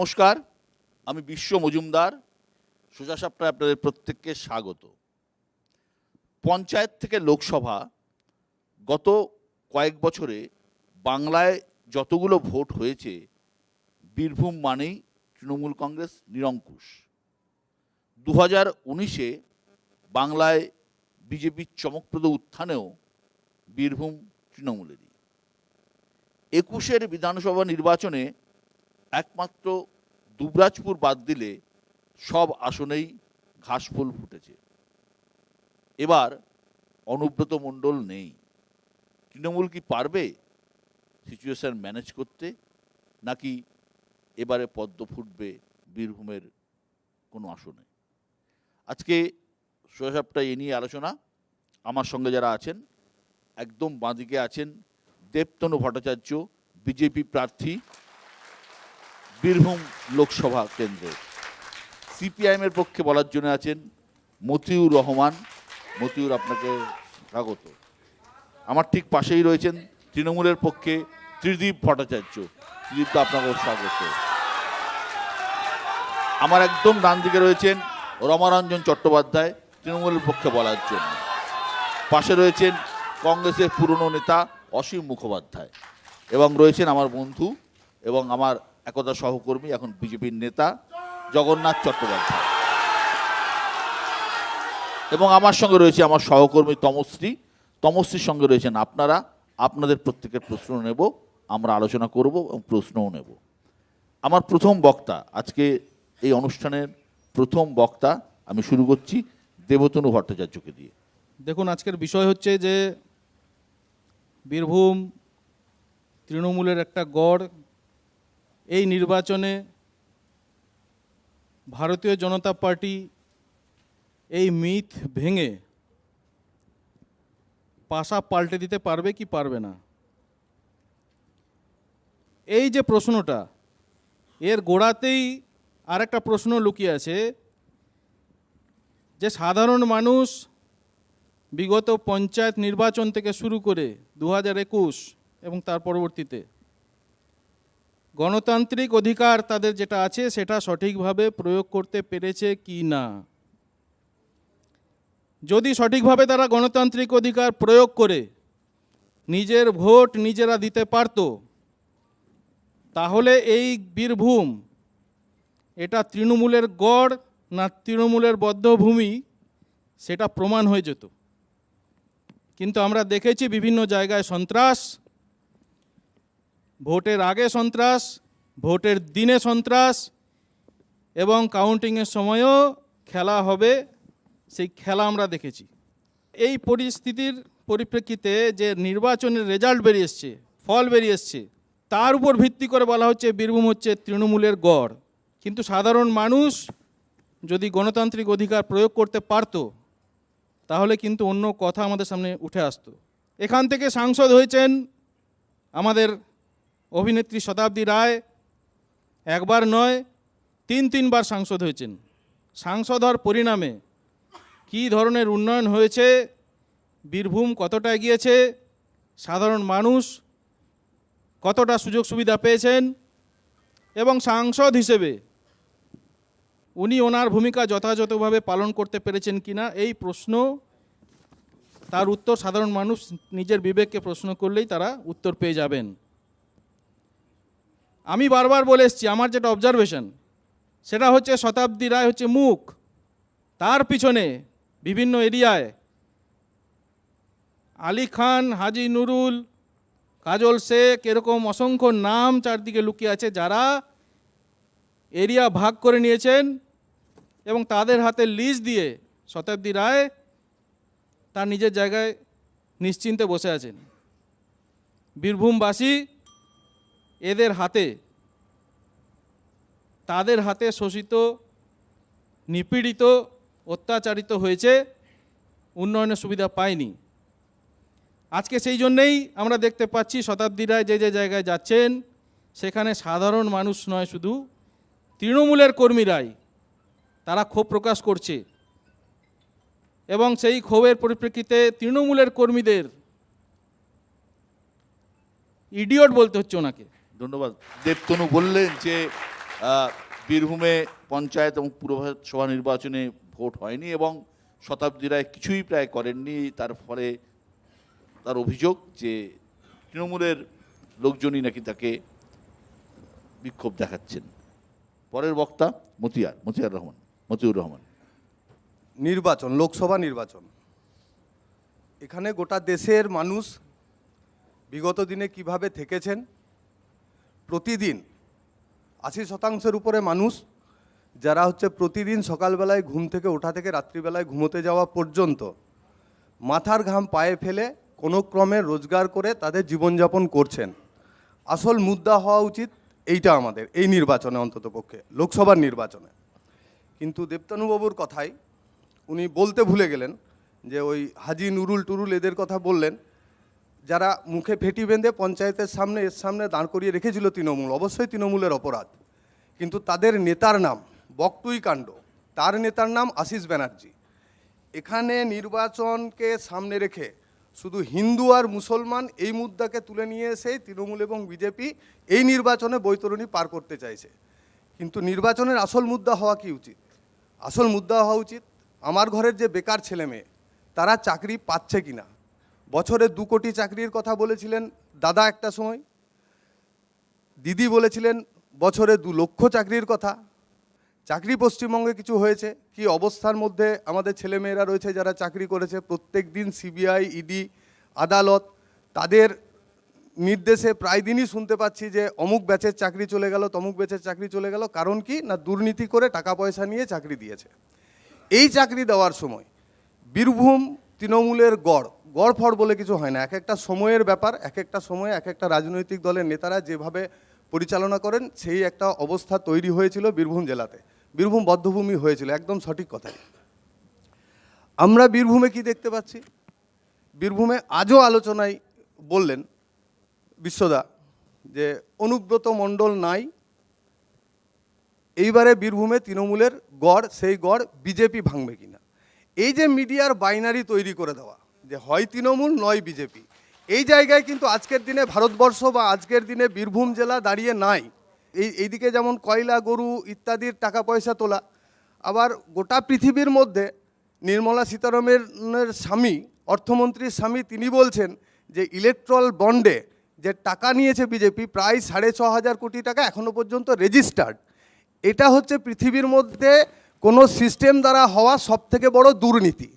নমস্কার, আমি বিশ্ব মজুমদার। সোজা সাপটায় আপনাদের প্রত্যেককে স্বাগত। পঞ্চায়েত থেকে লোকসভা গত কয়েক বছরে বাংলায় যতগুলো ভোট হয়েছে, বীরভূম মানেই তৃণমূল কংগ্রেস নিরঙ্কুশ। 2019-এ বাংলায় বিজেপির চমকপ্রদ উত্থানেও বীরভূম তৃণমূলেরই। 21-এর বিধানসভা নির্বাচনে একমাত্র দুবরাজপুর বাদ দিলে সব আসনেই ঘাসফুল ফুটেছে। এবার অনুব্রত মণ্ডল নেই। তৃণমূল কি পারবে সিচুয়েশন ম্যানেজ করতে, নাকি এবারে পদ্ম ফুটবে বীরভূমের কোনো আসনে? আজকে সোজাসাপটা এ নিয়ে আলোচনা। আমার সঙ্গে যারা আছেন, একদম বাঁদিকে আছেন দেবতনু ভট্টাচার্য, বিজেপি প্রার্থী বীরভূম লোকসভা কেন্দ্রে। সিপিআইএমের পক্ষে বলার জন্য আছেন মতিউর রহমান। মতিউর, আপনাকে স্বাগত। আমার ঠিক পাশেই রয়েছেন তৃণমূলের পক্ষে ত্রিদীপ ভট্টাচার্য। ত্রিদীপ, আপনাকেও স্বাগত। আমার একদম ডান দিকে রয়েছেন রমারঞ্জন চট্টোপাধ্যায়, তৃণমূলের পক্ষে বলার জন্য। পাশে রয়েছেন কংগ্রেসের পুরনো নেতা অসীম মুখোপাধ্যায়, এবং রয়েছেন আমার বন্ধু এবং আমার একদা সহকর্মী, এখন বিজেপির নেতা জগন্নাথ চট্টোপাধ্যায়। এবং আমার সঙ্গে রয়েছে আমার সহকর্মী তমশ্রী। তমশ্রীর সঙ্গে রয়েছেন আপনারা। আপনাদের প্রত্যেকের প্রশ্ন নেব, আমরা আলোচনা করব এবং প্রশ্নও নেব। আমার প্রথম বক্তা, আজকে এই অনুষ্ঠানের প্রথম বক্তা আমি শুরু করছি দেবতনু ভট্টাচার্যকে দিয়ে। দেখুন, আজকের বিষয় হচ্ছে যে বীরভূম তৃণমূলের একটা গড়। এই নির্বাচনে ভারতীয় জনতা পার্টি এই মিথ ভেঙে পাশা পাল্টে দিতে পারবে কি পারবে না, এই যে প্রশ্নটা, এর গোড়াতেই আরেকটা প্রশ্ন লুকিয়ে আছে যে সাধারণ মানুষ বিগত পঞ্চায়েত নির্বাচন থেকে শুরু করে 2021 এবং তার পরবর্তীতে গণতান্ত্রিক অধিকার তাদের যেটা আছে সেটা সঠিকভাবে প্রয়োগ করতে পেরেছে কি না। যদি সঠিকভাবে তারা গণতান্ত্রিক অধিকার প্রয়োগ করে নিজের ভোট নিজেরা দিতে পারত, তাহলে এই বীরভূম এটা তৃণমূলের গড় না তৃণমূলের বদ্ধভূমি সেটা প্রমাণ হয়ে যেত। কিন্তু আমরা দেখেছি বিভিন্ন জায়গায় সন্ত্রাস, ভোটের আগে সন্ত্রাস, ভোটের দিনে সন্ত্রাস, এবং কাউন্টিংয়ের সময়ও খেলা হবে, সেই খেলা আমরা দেখেছি। এই পরিস্থিতির পরিপ্রেক্ষিতে যে নির্বাচনের রেজাল্ট বেরিয়ে এসছে, ফল বেরিয়ে এসছে, তার উপর ভিত্তি করে বলা হচ্ছে বীরভূম হচ্ছে তৃণমূলের গড়। কিন্তু সাধারণ মানুষ যদি গণতান্ত্রিক অধিকার প্রয়োগ করতে পারত, তাহলে কিন্তু অন্য কথা আমাদের সামনে উঠে আসতো। এখান থেকে সাংসদ হয়েছেন আমাদের অভিনেত্রী শতাব্দী রায়। একবার নয়, তিনবার সাংসদ হয়েছেন। সাংসদ হওয়ার পরিণামে কী ধরনের উন্নয়ন হয়েছে, বীরভূম কতটা এগিয়েছে, সাধারণ মানুষ কতটা সুযোগ সুবিধা পেয়েছেন, এবং সাংসদ হিসেবে উনি ওনার ভূমিকা যথাযথভাবে পালন করতে পেরেছেন কিনা, এই প্রশ্ন, তার উত্তর সাধারণ মানুষ নিজের বিবেককে প্রশ্ন করলেই তারা উত্তর পেয়ে যাবেন। আমি বারবার বলে এসেছি, আমার যেটা অবজারভেশন সেটা হচ্ছে শতাব্দী রায় হচ্ছে মুখ, তার পিছনে বিভিন্ন এরিয়ায় আলী খান, হাজি নুরুল, কাজল শেখ, এরকম অসংখ্য নাম চারদিকে লুকিয়ে আছে যারা এরিয়া ভাগ করে নিয়েছেন, এবং তাদের হাতে লিজ দিয়ে শতাব্দী রায় তার নিজের জায়গায় নিশ্চিন্তে বসে আছেন। বীরভূমবাসী এদের হাতে, তাদের হাতে শোষিত, নিপীড়িত, অত্যাচারিত হয়েছে, উন্নয়নের সুবিধা পায়নি। আজকে সেই জন্যেই আমরা দেখতে পাচ্ছি শতাব্দী রায় যে যে জায়গায় যাচ্ছেন সেখানে সাধারণ মানুষ নয়, শুধু তৃণমূলের কর্মীরাই তারা ক্ষোভ প্রকাশ করছে, এবং সেই ক্ষোভের পরিপ্রেক্ষিতে তৃণমূলের কর্মীদের ইডিয়ট বলতে হচ্ছে ওনাকে। ধন্যবাদ। দেবতনু বললেন যে বীরভূমে পঞ্চায়েত এবং পুরসভা নির্বাচনে ভোট হয়নি এবং শতাব্দী রায় কিছুই প্রায় করেননি। তার ফলে তার অভিযোগ যে তৃণমূলের লোকজনই নাকি তাকে বিক্ষোভ দেখাচ্ছেন। পরের বক্তা মতিউর রহমান। নির্বাচন, লোকসভা নির্বাচন, এখানে গোটা দেশের মানুষ বিগত দিনে কিভাবে থেকেছেন, প্রতিদিন 80% উপরে মানুষ যারা হচ্ছে প্রতিদিন সকালবেলায় ঘুম থেকে ওঠা থেকে রাত্রিবেলায় ঘুমোতে যাওয়া পর্যন্ত মাথার ঘাম পায়ে ফেলে কোনো ক্রমে রোজগার করে তাদের জীবনযাপন করছেন। আসল মুদ্রা হওয়া উচিত এইটা আমাদের এই নির্বাচনে, অন্ততপক্ষে লোকসভার নির্বাচনে। কিন্তু দেবতানুবাবুর কথাই উনি বলতে ভুলে গেলেন যে ওই হাজি নুরুল টুরুল এদের কথা বললেন, যারা মুখে ফেটি বেঁধে পঞ্চায়েতের সামনে এর সামনে দাঁড় করিয়ে রেখেছিল তৃণমূল। অবশ্যই তৃণমূলের অপরাধ, কিন্তু তাদের নেতার নাম বকটুই কাণ্ড, তার নেতার নাম আশিস ব্যানার্জি। এখানে নির্বাচনকে সামনে রেখে শুধু হিন্দু আর মুসলমান এই মুদ্রাকে তুলে নিয়ে এসেই তৃণমূল এবং বিজেপি এই নির্বাচনে বৈতরণী পার করতে চাইছে। কিন্তু নির্বাচনের আসল মুদ্রা হওয়া কি উচিত? আসল মুদ্রা হওয়া উচিত আমার ঘরের যে বেকার ছেলে মেয়ে তারা চাকরি পাচ্ছে কিনা। বছরে 2 কোটি চাকরির কথা বলেছিলেন দাদা একটা সময়, দিদি বলেছিলেন বছরে 2 লক্ষ চাকরির কথা। চাকরি পশ্চিমবঙ্গে কিছু হয়েছে কি অবস্থার মধ্যে আমাদের ছেলেমেয়েরা রয়েছে যারা চাকরি করেছে। প্রত্যেক দিন সিবিআই, ইডি, আদালত তাদের নির্দেশে প্রায় দিনই শুনতে পাচ্ছি যে অমুক ব্যাচের চাকরি চলে গেল, তমুক ব্যাচের চাকরি চলে গেল। কারণ কি না, দুর্নীতি করে টাকা পয়সা নিয়ে চাকরি দিয়েছে। এই চাকরি দেওয়ার সময় বীরভূম তৃণমূলের গড়ফড় বলে কিছু হয় না। এক একটা সময়ের ব্যাপার, এক একটা সময়ে এক একটা রাজনৈতিক দলের নেতারা যেভাবে পরিচালনা করেন সেই একটা অবস্থা তৈরি হয়েছিল বীরভূম জেলাতে। বীরভূম বধ্যভূমি হয়েছিল, একদম সঠিক কথাই। আমরা বীরভূমে কি দেখতে পাচ্ছি? বীরভূমে আজও আলোচনায় বললেন বিশ্বদা যে অনুব্রত মণ্ডল নাই, এইবারে বীরভূমে তৃণমূলের গড়, সেই গড় বিজেপি ভাঙবে কিনা। এই যে মিডিয়ার বাইনারি তৈরি করে দেওয়া যে হয় তৃণমূল নয় বিজেপি, এই জায়গায় কিন্তু আজকের দিনে ভারতবর্ষ বা আজকের দিনে বীরভূম জেলা দাঁড়িয়ে নাই। এইদিকে যেমন কয়লা, গরু ইত্যাদির টাকা পয়সা তোলা, আবার গোটা পৃথিবীর মধ্যে নির্মলা সীতারামনের স্বামী, অর্থমন্ত্রীর স্বামী, তিনি বলছেন যে ইলেকট্রাল বন্ডে যে টাকা নিয়েছে বিজেপি প্রায় 6,500 কোটি টাকা এখনো পর্যন্ত রেজিস্টার্ড। এটা হচ্ছে পৃথিবীর মধ্যে কোনো সিস্টেম দ্বারা হওয়া সবথেকে বড় দুর্নীতি।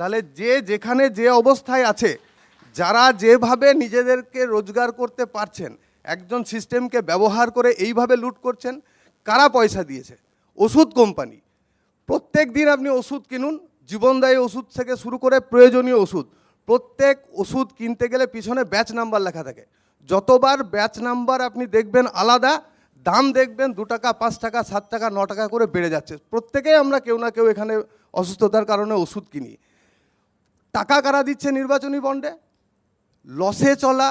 তাহলে যে যেখানে যে অবস্থায় আছে, যারা যেভাবে নিজেদেরকে রোজগার করতে পারছেন, একজন সিস্টেমকে ব্যবহার করে এইভাবে লুট করছেন। কারা পয়সা দিয়েছে? ওষুধ কোম্পানি। প্রত্যেক দিন আপনি ওষুধ কিনুন, জীবনদায়ী ওষুধ থেকে শুরু করে প্রয়োজনীয় ওষুধ, প্রত্যেক ওষুধ কিনতে গেলে পিছনে ব্যাচ নাম্বার লেখা থাকে। যতবার ব্যাচ নাম্বার আপনি দেখবেন আলাদা, দাম দেখবেন 2 টাকা, 5 টাকা, 7 টাকা, 9 টাকা করে বেড়ে যাচ্ছে। প্রত্যেকেই আমরা কেউ না কেউ এখানে অসুস্থতার কারণে ওষুধ কিনি। টাকা কারা দিচ্ছে নির্বাচনী বন্ডে? লসে চলা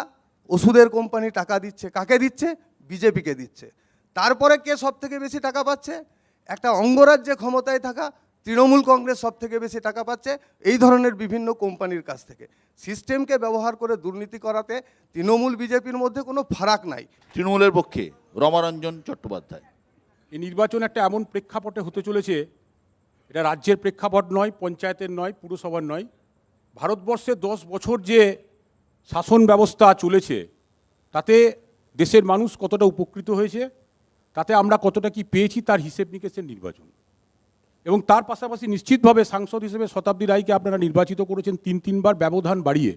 ওষুধের কোম্পানি টাকা দিচ্ছে। কাকে দিচ্ছে? বিজেপিকে দিচ্ছে। তারপরে কে সব থেকে বেশি টাকা পাচ্ছে? একটা অঙ্গরাজ্যে ক্ষমতায় থাকা তৃণমূল কংগ্রেস সব থেকে বেশি টাকা পাচ্ছে এই ধরনের বিভিন্ন কোম্পানির কাছ থেকে। সিস্টেমকে ব্যবহার করে দুর্নীতি করাতে তৃণমূল বিজেপির মধ্যে কোনো ফারাক নাই। তৃণমূলের পক্ষে রমারঞ্জন চট্টোপাধ্যায়। এই নির্বাচন একটা এমন প্রেক্ষাপটে হতে চলেছে, এটা রাজ্যের প্রেক্ষাপট নয়, পঞ্চায়েতের নয়, পুরসভার নয়। ভারতবর্ষে 10 বছর যে শাসন ব্যবস্থা চলেছে তাতে দেশের মানুষ কতটা উপকৃত হয়েছে, তাতে আমরা কতটা কি পেয়েছি তার হিসেব নিকেশের নির্বাচন। এবং তার পাশাপাশি নিশ্চিতভাবে সাংসদ হিসেবে শতাব্দী রায়কে আপনারা নির্বাচিত করেছেন 3বার ব্যবধান বাড়িয়ে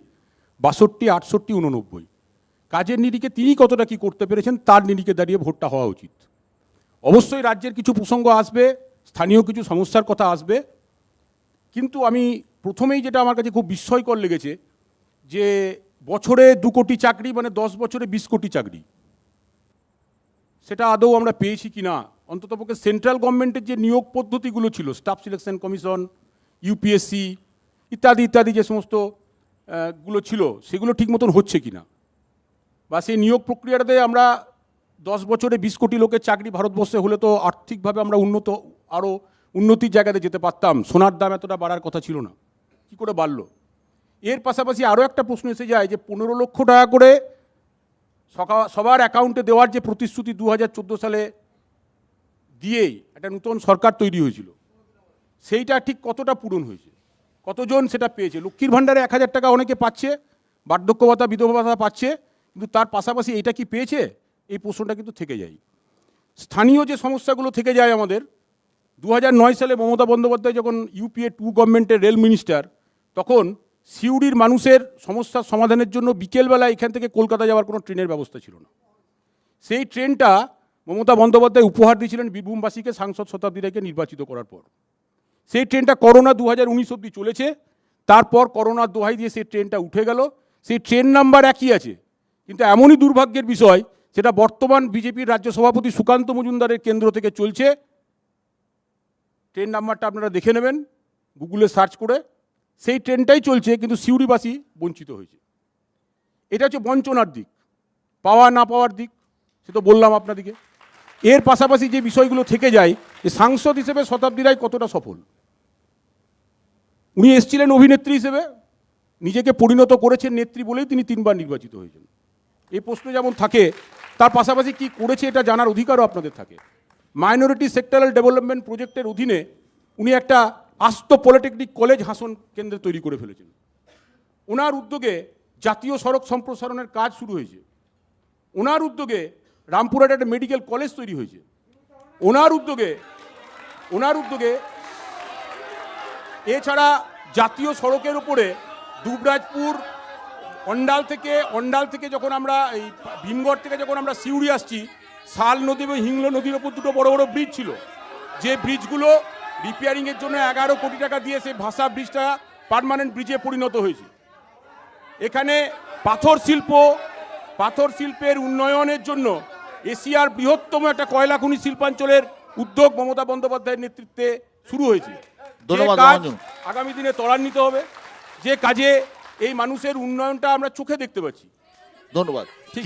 62, 68, 89। কাজের নিরিখে তিনি কতটা কি করতে পেরেছেন তার নিরিখে দাঁড়িয়ে ভোটটা হওয়া উচিত। অবশ্যই রাজ্যের কিছু প্রসঙ্গ আসবে, স্থানীয় কিছু সমস্যার কথা আসবে, কিন্তু আমি প্রথমেই যেটা আমার কাছে খুব বিস্ময়কর লেগেছে যে বছরে 2 কোটি চাকরি মানে 10 বছরে 20 কোটি চাকরি, সেটা আদৌ আমরা পেয়েছি কি না। অন্ততপক্ষে সেন্ট্রাল গভর্নমেন্টের যে নিয়োগ পদ্ধতিগুলো ছিল, স্টাফ সিলেকশন কমিশন, ইউপিএসসি ইত্যাদি ইত্যাদি যে সমস্ত গুলো ছিল, সেগুলো ঠিক মতন হচ্ছে কি না, বা সেই নিয়োগ প্রক্রিয়াটাতে আমরা 10 বছরে 20 কোটি লোকের চাকরি ভারতবর্ষে হলে তো আর্থিকভাবে আমরা আরও উন্নতির জায়গাতে যেতে পারতাম। সোনার দাম এতটা বাড়ার কথা ছিল না, কি করে বাড়লো? এর পাশাপাশি আরও একটা প্রশ্ন এসে যায় যে 15 লক্ষ টাকা করে সবার অ্যাকাউন্টে দেওয়ার যে প্রতিশ্রুতি 2014 সালে দিয়েই একটা নতুন সরকার তৈরি হয়েছিল, সেইটা ঠিক কতটা পূরণ হয়েছে, কতজন সেটা পেয়েছে? লক্ষ্মীর ভাণ্ডারে 1000 টাকা অনেকে পাচ্ছে, বার্ধক্য ভাতা বিধবা ভাতা পাচ্ছে, কিন্তু তার পাশাপাশি এটা কি পেয়েছে? এই প্রশ্নটা কিন্তু থেকে যায়। স্থানীয় যে সমস্যাগুলো থেকে যায় আমাদের, 2009 সালে মমতা বন্দ্যোপাধ্যায় যখন ইউপিএ 2 গভর্নমেন্টের রেল মিনিস্টার, তখন সিউড়ির মানুষের সমস্যার সমাধানের জন্য বিকেলবেলা এখান থেকে কলকাতা যাওয়ার কোনো ট্রেনের ব্যবস্থা ছিল না। সেই ট্রেনটা মমতা বন্দ্যোপাধ্যায় উপহার দিয়েছিলেন বীরভূমবাসীকে সাংসদ শতাব্দী রায়কে নির্বাচিত করার পর। সেই ট্রেনটা করোনা 2019 অবধি চলেছে, তারপর করোনার দোহাই দিয়ে সেই ট্রেনটা উঠে গেল। সেই ট্রেন নাম্বার একই আছে, কিন্তু এমনই দুর্ভাগ্যের বিষয়, সেটা বর্তমান বিজেপির রাজ্য সভাপতি সুকান্ত মজুমদারের কেন্দ্র থেকে চলছে। ট্রেন নাম্বারটা আপনারা দেখে নেবেন গুগলে সার্চ করে, সেই ট্রেনটাই চলছে, কিন্তু সিউড়িবাসী বঞ্চিত হয়েছে। এটা হচ্ছে বঞ্চনার দিক, পাওয়া না পাওয়ার দিক, সে তো বললাম আপনাদিকে। এর পাশাপাশি যে বিষয়গুলো থেকে যায়, যে সাংসদ হিসেবে শতাব্দী রায় কতটা সফল। উনি এসেছিলেন অভিনেত্রী হিসেবে, নিজেকে পরিণত করেছেন নেত্রী বলেই তিনি 3 বার নির্বাচিত হয়েছেন। এই প্রশ্ন যেমন থাকে, তার পাশাপাশি কি করেছে এটা জানার অধিকারও আপনাদের থাকে। মাইনরিটি সেক্টরাল ডেভেলপমেন্ট প্রজেক্টের অধীনে উনি একটা আস্ত পলিটেকনিক কলেজ হাসন কেন্দ্রে তৈরি করে ফেলেছেন। ওনার উদ্যোগে জাতীয় সড়ক সম্প্রসারণের কাজ শুরু হয়েছে। ওনার উদ্যোগে রামপুরহাটে একটা মেডিকেল কলেজ তৈরি হয়েছে। ওনার উদ্যোগে এছাড়া জাতীয় সড়কের উপরে দুবরাজপুর অন্ডাল থেকে যখন আমরা এই ভীমগড় থেকে যখন আমরা সিউড়ি আসছি, শাল নদী এবং হিংলো নদীর ওপর 2টো বড় বড় ব্রিজ ছিল, যে ব্রিজগুলো রিপেয়ারিংয়ের জন্য 11 কোটি টাকা দিয়ে সেই ভাষা ব্রিজটা পার্মানেন্ট ব্রিজে পরিণত হয়েছে। এখানে পাথর শিল্পের উন্নয়নের জন্য এশিয়ার বৃহত্তম একটা কয়লা খনি শিল্পাঞ্চলের উদ্যোগ মমতা বন্দ্যোপাধ্যায়ের নেতৃত্বে শুরু হয়েছে। ধন্যবাদ যে কাজ মহাজন। আগামী দিনে ত্বরান্বিত হবে, যে কাজে এই মানুষের উন্নয়নটা আমরা চোখে দেখতে পাচ্ছি। ধন্যবাদ। ঠিক